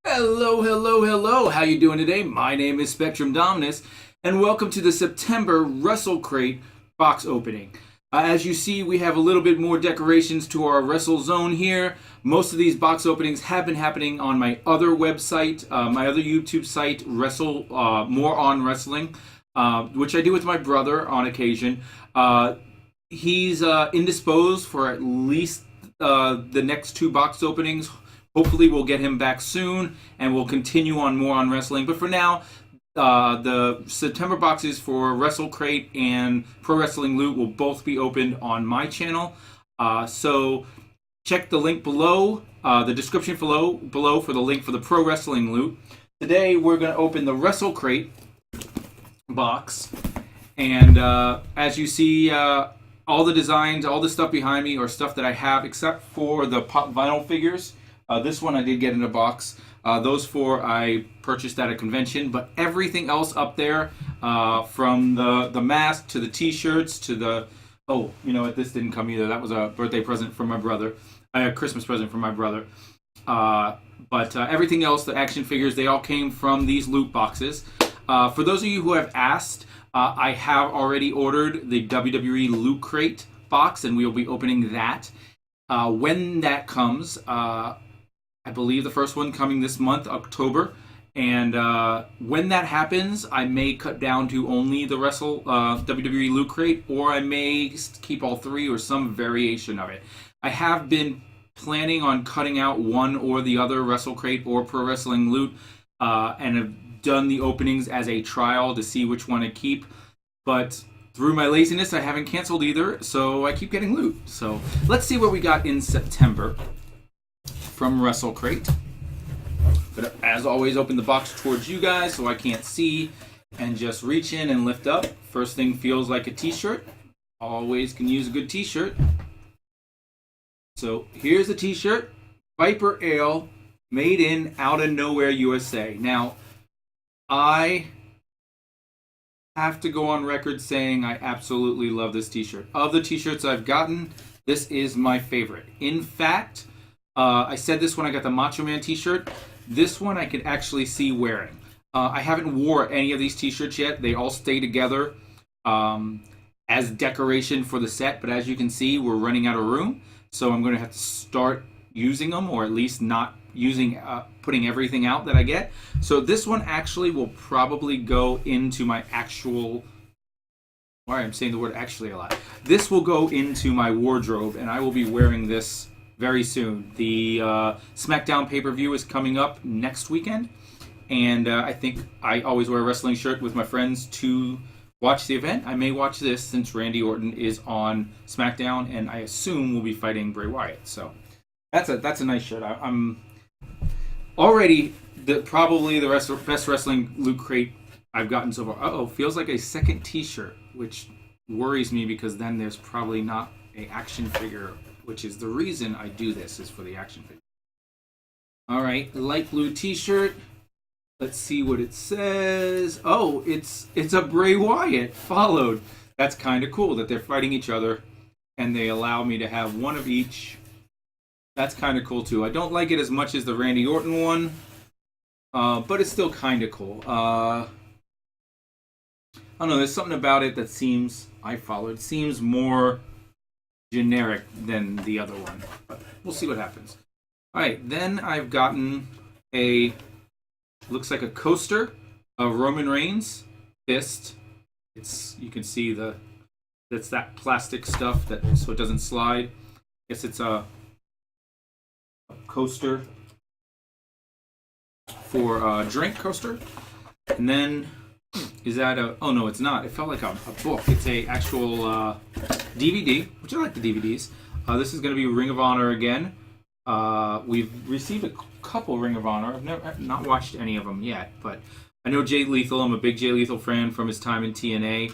Hello, hello, hello. How you doing today? My name is SpectrumDominus, and welcome to the September WrestleCrate box opening. As you see, we have a little bit more decorations to our Wrestle Zone here. Most of these box openings have been happening on my other website, my other YouTube site, Wrestle More on Wrestling, which I do with my brother on occasion. He's indisposed for at least the next two box openings. Hopefully, we'll get him back soon, and we'll continue on More on Wrestling. But for now, the September boxes for WrestleCrate and Pro Wrestling Loot will both be opened on my channel. So check the link below, the description below for the link for the Pro Wrestling Loot. Today, we're going to open the WrestleCrate box, and as you see, all the designs, all the stuff behind me are stuff that I have, except for the pop vinyl figures. This one I did get in a box. Those four I purchased at a convention, but everything else up there, from the mask to the T-shirts to the you know what? This didn't come either. That was a birthday present from my brother, a Christmas present from my brother. But everything else, the action figures, they all came from these loot boxes. For those of you who have asked, I have already ordered the WWE Loot Crate box, and we will be opening that. When that comes, I believe the first one coming this month, October. And when that happens, I may cut down to only the WWE Loot Crate, or I may keep all three or some variation of it. I have been planning on cutting out one or the other WrestleCrate or Pro Wrestling Loot, and have done the openings as a trial to see which one to keep. But through my laziness, I haven't canceled either, so I keep getting loot. So let's see what we got in September from WrestleCrate. But as always, open the box towards you guys so I can't see, and just reach in and lift up. First thing feels like a t-shirt. Always can use a good t-shirt. So here's a t-shirt. Viper Ale, made in out of nowhere, USA. Now, I have to go on record saying I absolutely love this t-shirt. Of the t-shirts I've gotten, this is my favorite. In fact, I said this when I got the Macho Man t-shirt. This one I could actually see wearing. I haven't wore any of these t-shirts yet. They all stay together as decoration for the set. But as you can see, we're running out of room. So I'm going to have to start using them, or at least not using, putting everything out that I get. So this one actually will probably go into my actual... Sorry, I'm saying the word actually a lot. This will go into my wardrobe, and I will be wearing this very soon. The SmackDown pay-per-view is coming up next weekend, and I think I always wear a wrestling shirt with my friends to watch the event. I may watch this since Randy Orton is on SmackDown, and I assume we'll be fighting Bray Wyatt. So that's a nice shirt. I'm already probably the best wrestling Loot Crate I've gotten so far. Feels like a second T-shirt, which worries me because then there's probably not an action figure, which is the reason I do this, is for the action figure. All right, light blue T-shirt. Let's see what it says. Oh, it's a Bray Wyatt followed. That's kind of cool that they're fighting each other, and they allow me to have one of each. That's kind of cool too. I don't like it as much as the Randy Orton one, but it's still kind of cool. I don't know. There's something about it that seems more generic than the other one, but we'll see what happens. All right, then I've gotten looks like a coaster of Roman Reigns fist. You can see that's that plastic stuff so it doesn't slide. I guess it's a coaster for a drink coaster. And then is that oh no, it's not. It felt like a book. It's a actual DVD, which I like the DVDs. This is going to be Ring of Honor again. We've received a couple Ring of Honor. I've not watched any of them yet, but I know Jay Lethal. I'm a big Jay Lethal fan from his time in TNA.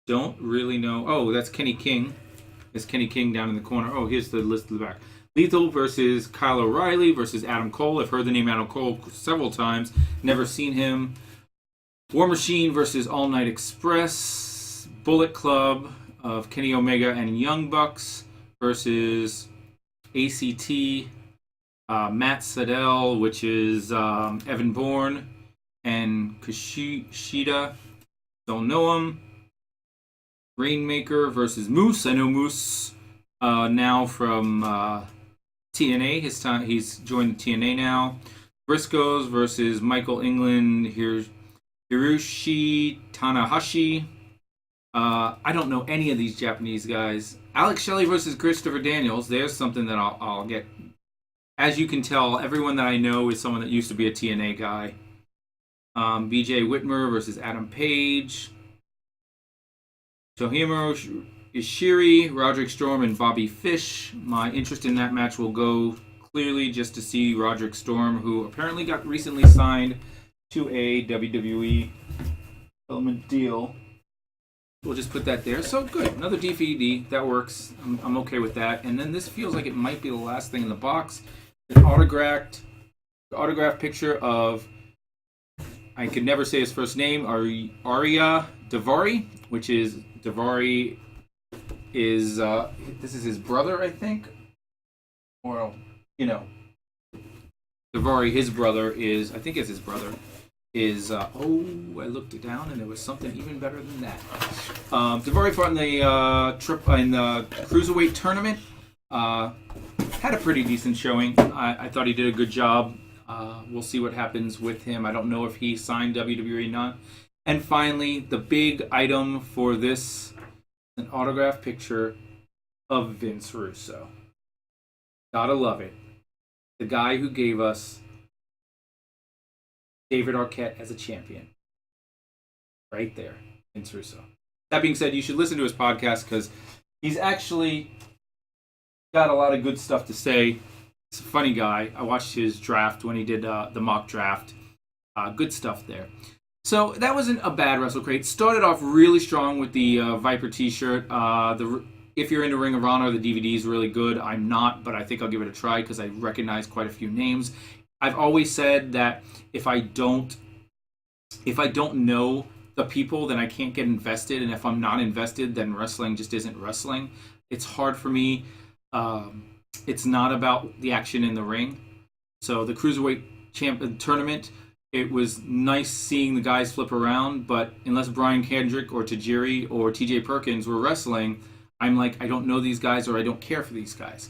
Don't really know. Oh, that's Kenny King. There's Kenny King down in the corner. Oh, here's the list of the back. Lethal versus Kyle O'Reilly versus Adam Cole. I've heard the name Adam Cole several times. Never seen him. War Machine versus All Night Express. Bullet Club of Kenny Omega and Young Bucks versus ACT, Matt Sadell, which is Evan Bourne, and Kushida. Don't know him. Rainmaker versus Moose. I know Moose now from TNA. He's joined TNA now. Briscoes versus Michael England. Hiroshi Tanahashi. I don't know any of these Japanese guys. Alex Shelley versus Christopher Daniels. There's something that I'll get. As you can tell, everyone that I know is someone that used to be a TNA guy. BJ Whitmer versus Adam Page. Tomohiro Ishii, Roderick Strong, and Bobby Fish. My interest in that match will go clearly just to see Roderick Strong, who apparently got recently signed to a WWE element deal. We'll just put that there. So good. Another DVD. That works. I'm okay with that. And then this feels like it might be the last thing in the box. An autographed picture of, I could never say his first name, Arya Daivari, which is, Daivari is, this is his brother, I think? Or, Daivari, his brother is, I think it's his brother, is, I looked it down and there was something even better than that. Daivari fought in the Cruiserweight tournament. Had a pretty decent showing. I thought he did a good job. We'll see what happens with him. I don't know if he signed WWE or not. And finally, the big item for this, an autographed picture of Vince Russo. Gotta love it. The guy who gave us David Arquette as a champion. Right there, Vince Russo. That being said, you should listen to his podcast because he's actually got a lot of good stuff to say. He's a funny guy. I watched his draft when he did the mock draft. Good stuff there. So that wasn't a bad WrestleCrate. Started off really strong with the Viper t-shirt. If you're into Ring of Honor, the DVD is really good. I'm not, but I think I'll give it a try because I recognize quite a few names. I've always said that if I don't know the people, then I can't get invested. And if I'm not invested, then wrestling just isn't wrestling. It's hard for me. It's not about the action in the ring. So the Cruiserweight tournament, it was nice seeing the guys flip around, but unless Brian Kendrick or Tajiri or TJ Perkins were wrestling, I'm like, I don't know these guys or I don't care for these guys.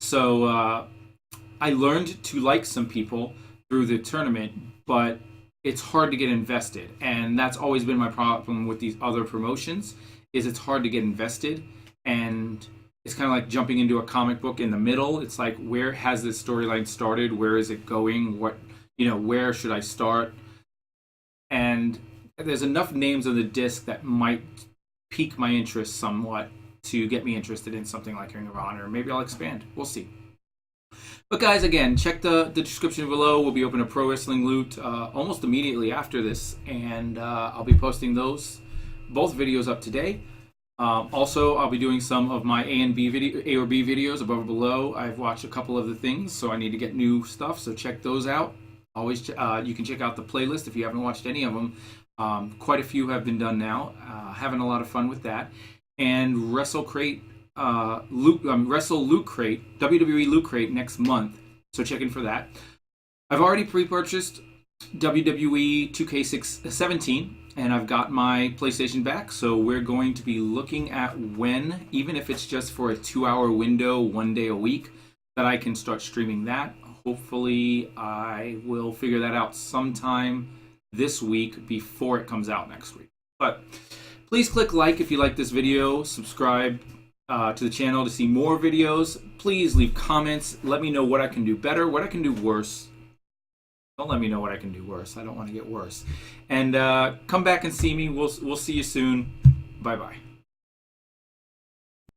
So I learned to like some people through the tournament, but it's hard to get invested. And that's always been my problem with these other promotions, is it's hard to get invested. And it's kind of like jumping into a comic book in the middle. It's like, where has this storyline started? Where is it going? Where should I start? And there's enough names on the disc that might pique my interest somewhat to get me interested in something like Ring of Honor. Maybe I'll expand. We'll see. But guys, again, check the description below. We'll be opening a Pro Wrestling Loot almost immediately after this. And I'll be posting both videos up today. Also, I'll be doing some of my A or B videos above or below. I've watched a couple of the things, so I need to get new stuff. So check those out. Always, you can check out the playlist if you haven't watched any of them. Quite a few have been done now. Having a lot of fun with that. And WrestleCrate, Wrestle Loot Crate, WWE Loot Crate next month. So check in for that. I've already pre-purchased WWE 2K17, and I've got my PlayStation back. So we're going to be looking at when, even if it's just for a 2-hour window, 1 day a week, that I can start streaming that. Hopefully, I will figure that out sometime this week before it comes out next week. But please click like if you like this video. Subscribe to the channel to see more videos. Please leave comments. Let me know what I can do better, what I can do worse. Don't let me know what I can do worse. I don't want to get worse. And come back and see me. We'll see you soon. Bye-bye.